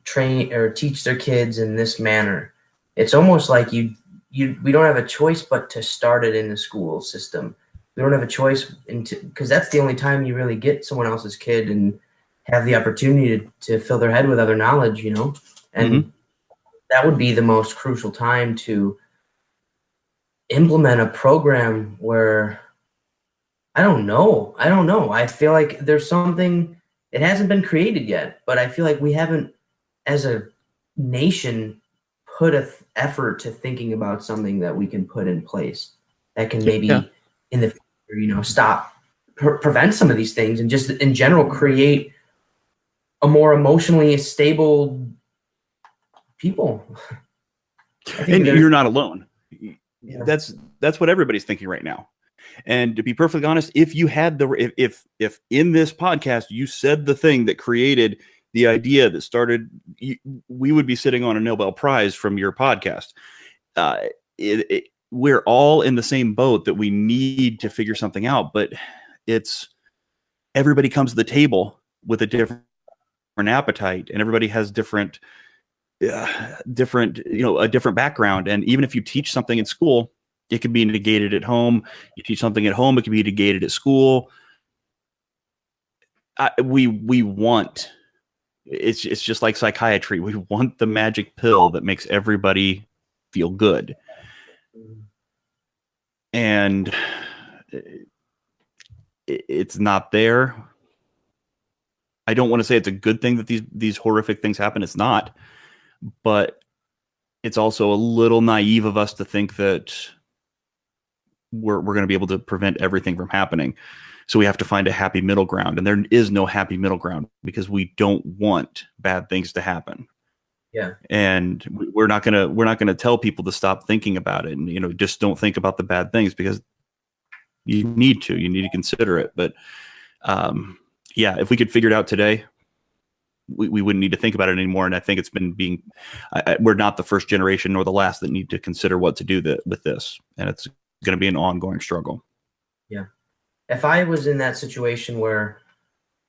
train or teach their kids in this manner. It's almost like we don't have a choice but to start it in the school system. We don't have a choice because that's the only time you really get someone else's kid and have the opportunity to fill their head with other knowledge, you know? And that would be the most crucial time to implement a program where I don't know. I feel like there's something, it hasn't been created yet, but I feel like we haven't, as a nation, put an effort to thinking about something that we can put in place that can maybe in the future, you know, prevent some of these things and just in general create a more emotionally stable people. And you're not alone. Yeah. That's what everybody's thinking right now. And to be perfectly honest, if you had if in this podcast you said the thing that created the idea that started, we would be sitting on a Nobel Prize from your podcast. We're all in the same boat that we need to figure something out, but it's everybody comes to the table with a different appetite, and everybody has different, a different background. And even if you teach something in school, it can be negated at home. You teach something at home, it can be negated at school. We want, it's just like psychiatry. We want the magic pill that makes everybody feel good. And it's not there. I don't want to say it's a good thing that these horrific things happen. It's not. But it's also a little naive of us to think that we're going to be able to prevent everything from happening. So we have to find a happy middle ground, and there is no happy middle ground because we don't want bad things to happen. Yeah. And we're not going to tell people to stop thinking about it and, you know, just don't think about the bad things, because you need to consider it. But yeah, if we could figure it out today, we wouldn't need to think about it anymore. And I think it's been we're not the first generation nor the last that need to consider what to do with this. And it's going to be an ongoing struggle. Yeah. If I was in that situation where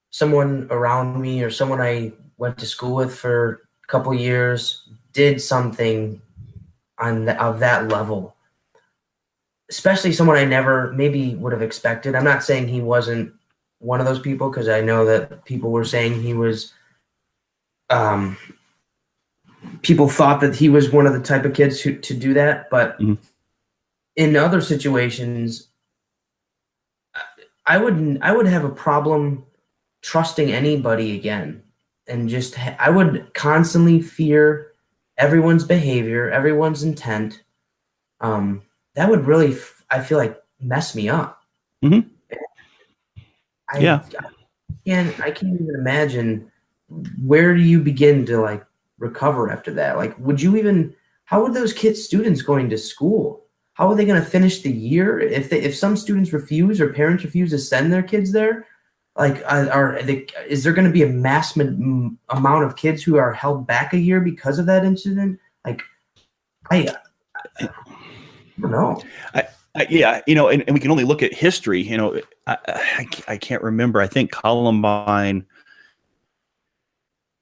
someone around me or someone I went to school with for a couple of years did something of that level, especially someone I never maybe would have expected. I'm not saying he wasn't one of those people, because I know that people were saying he was people thought that he was one of the type of kids to do that. But in other situations, I would have a problem trusting anybody again. And just, I would constantly fear everyone's behavior, everyone's intent. That would really, I feel like, mess me up. Mm-hmm. I can't even imagine, where do you begin to like recover after that? Like, how would those students going to school? How are they going to finish the year? If some students refuse or parents refuse to send their kids there, like, is there going to be a mass amount of kids who are held back a year because of that incident? Like, I don't know. Yeah, you know, and we can only look at history. You know, I can't remember. I think Columbine.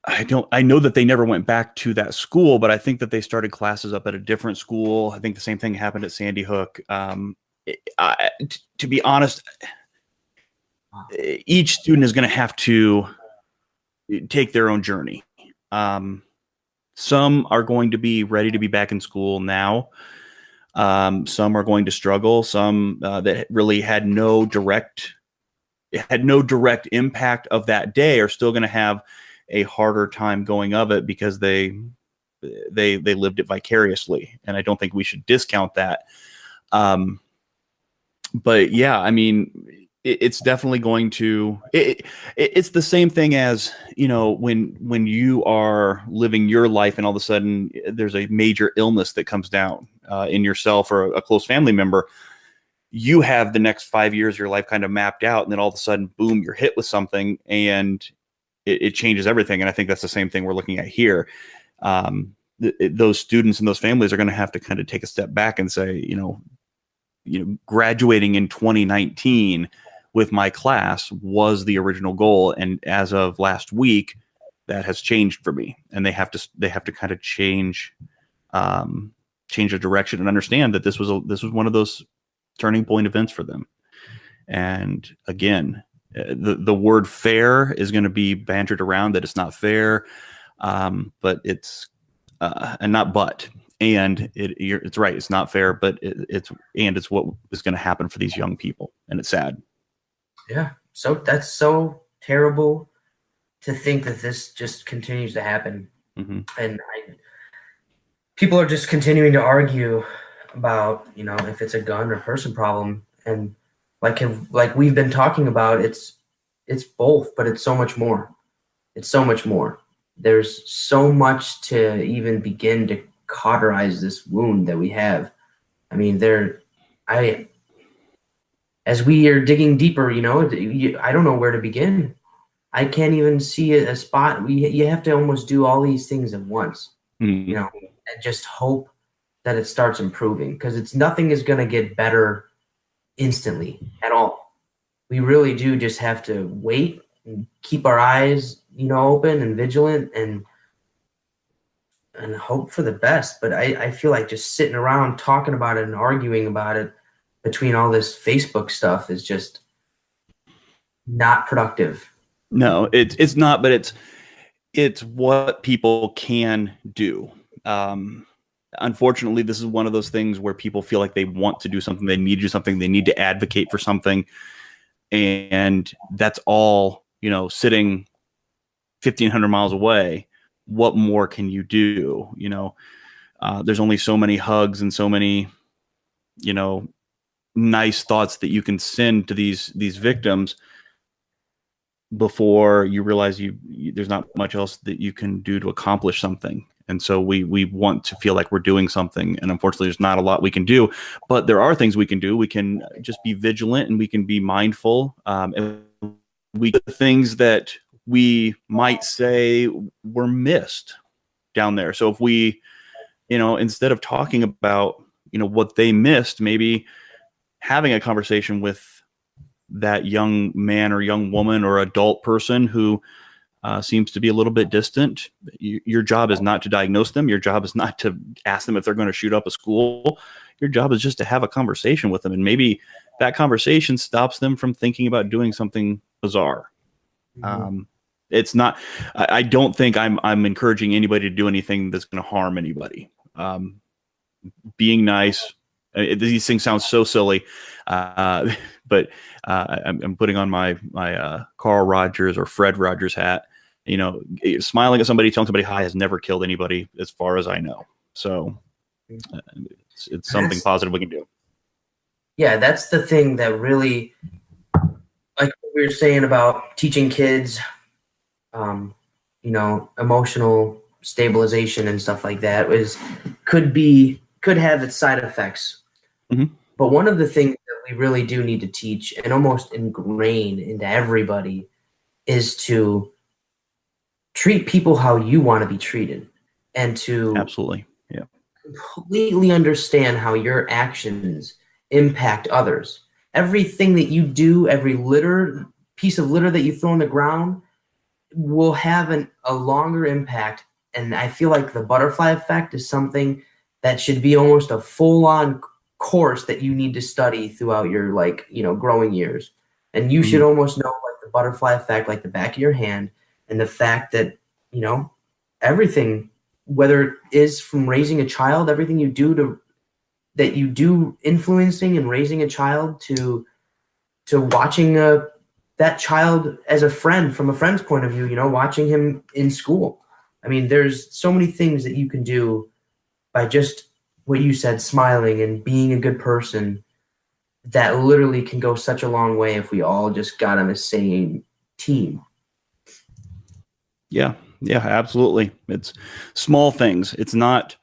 I know that they never went back to that school, but I think that they started classes up at a different school. I think the same thing happened at Sandy Hook. To be honest, each student is going to have to take their own journey. Some are going to be ready to be back in school now. Some are going to struggle. Some that really had no direct impact of that day are still going to have a harder time going of it, because they lived it vicariously. And I don't think we should discount that. But yeah, I mean, it's definitely going to, it's the same thing as, you know, when you are living your life and all of a sudden there's a major illness that comes down in yourself or a close family member. You have the next 5 years of your life kind of mapped out, and then all of a sudden, boom, you're hit with something, and it changes everything. And I think that's the same thing we're looking at here. Those students and those families are going to have to kind of take a step back and say, you know, graduating in 2019 with my class was the original goal. And as of last week, that has changed for me, and they have to kind of change their direction and understand that this was one of those turning point events for them. And again, the word fair is going to be bantered around, that it's not fair, but it's and not but. And it's right. It's not fair, but it's what is going to happen for these young people, and it's sad. Yeah. So that's so terrible to think that this just continues to happen, and people are just continuing to argue about, if it's a gun or person problem, and like we've been talking about, it's both, but it's so much more. It's so much more. There's so much to even begin to cauterize this wound that we have. I mean, as we are digging deeper, I don't know where to begin. I can't even see a spot. You have to almost do all these things at once, and just hope that it starts improving, because nothing is going to get better instantly at all. We really do just have to wait and keep our eyes, open and vigilant, and hope for the best. But I feel like just sitting around talking about it and arguing about it between all this Facebook stuff is just not productive. No, it's not, but it's what people can do. Unfortunately, this is one of those things where people feel like they want to do something, they need to do something, they need to advocate for something, and that's all, sitting 1,500 miles away. What more can you do? There's only so many hugs and so many, nice thoughts that you can send to these victims before you realize there's not much else that you can do to accomplish something. And so we want to feel like we're doing something, and unfortunately there's not a lot we can do, but there are things we can do. We can just be vigilant, and we can be mindful, and things that we might say were missed down there. So if we, instead of talking about, what they missed, maybe having a conversation with that young man or young woman or adult person who seems to be a little bit distant. Your job is not to diagnose them. Your job is not to ask them if they're going to shoot up a school. Your job is just to have a conversation with them. And maybe that conversation stops them from thinking about doing something bizarre. It's not, I don't think I'm encouraging anybody to do anything that's going to harm anybody. Being nice, these things sound so silly, but I'm putting on my Carl Rogers or Fred Rogers hat. Smiling at somebody, telling somebody hi has never killed anybody, as far as I know. So it's something positive we can do. Yeah, that's the thing that really, like what we were saying about teaching kids, emotional stabilization and stuff like that could have its side effects. But one of the things that we really do need to teach and almost ingrain into everybody is to treat people how you want to be treated, and to absolutely, completely understand how your actions impact others. Everything that you do, every piece of litter that you throw on the ground will have a longer impact. And I feel like the butterfly effect is something that should be almost a full-on course that you need to study throughout your growing years. And you should almost know like the butterfly effect like the back of your hand, and the fact that everything, whether it is from raising a child, everything you do influencing and raising a child, to watching that child as a friend, from a friend's point of view, watching him in school. I mean, there's so many things that you can do by just what you said, smiling and being a good person, that literally can go such a long way if we all just got on the same team. Yeah, absolutely. It's small things. It's not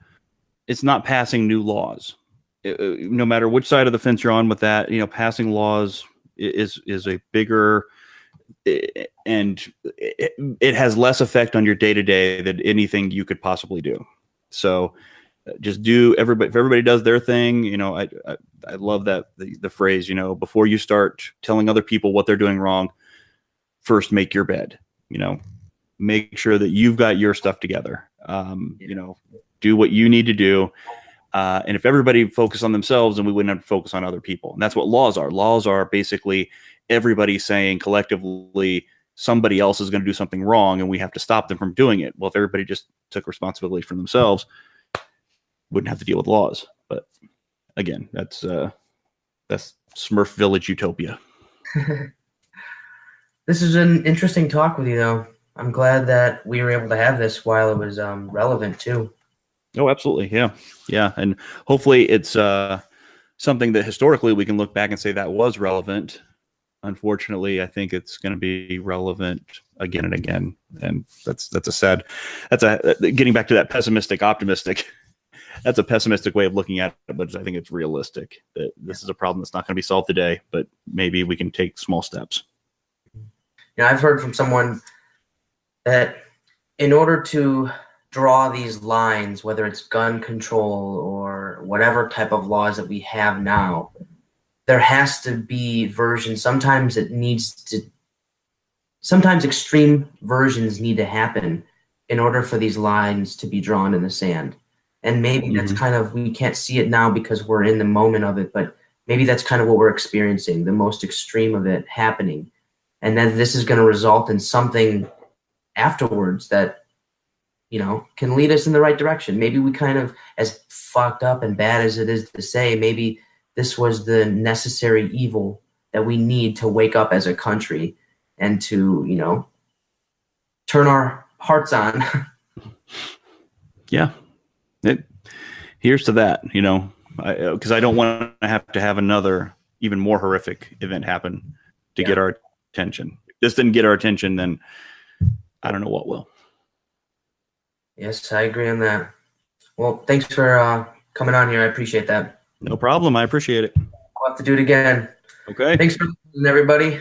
passing new laws. No matter which side of the fence you're on with that, passing laws is a bigger, and it has less effect on your day-to-day than anything you could possibly do. So just if everybody does their thing, I love that the phrase, before you start telling other people what they're doing wrong, first make your bed. make sure that you've got your stuff together. You know, do what you need to do. And if everybody focused on themselves, then we wouldn't have to focus on other people. And that's what laws are. Laws are basically everybody saying collectively somebody else is going to do something wrong and we have to stop them from doing it. Well, if everybody just took responsibility for themselves, wouldn't have to deal with laws. But again, that's Smurf Village utopia. This is an interesting talk with you, though. I'm glad that we were able to have this while it was relevant, too. Oh, absolutely. Yeah. Yeah. And hopefully it's something that historically we can look back and say that was relevant. Unfortunately, I think it's going to be relevant again and again. And that's getting back to that pessimistic, optimistic. That's a pessimistic way of looking at it, but I think it's realistic that this is a problem that's not going to be solved today, but maybe we can take small steps. Yeah, I've heard from someone that in order to draw these lines, whether it's gun control or whatever type of laws that we have now, there has to be versions. Sometimes extreme versions need to happen in order for these lines to be drawn in the sand. And maybe that's kind of, we can't see it now because we're in the moment of it, but maybe that's kind of what we're experiencing, the most extreme of it happening. And then this is going to result in something afterwards that, you know, can lead us in the right direction. Maybe we kind of, as fucked up and bad as it is to say, maybe this was the necessary evil that we need to wake up as a country and to, you know, turn our hearts on. Yeah. Here's to that, you know, because I don't want to have another even more horrific event happen to get our attention. If this didn't get our attention, then I don't know what will. Yes, I agree on that. Well, thanks for coming on here. I appreciate that. No problem. I appreciate it. I'll have to do it again. Okay. Thanks for listening, everybody.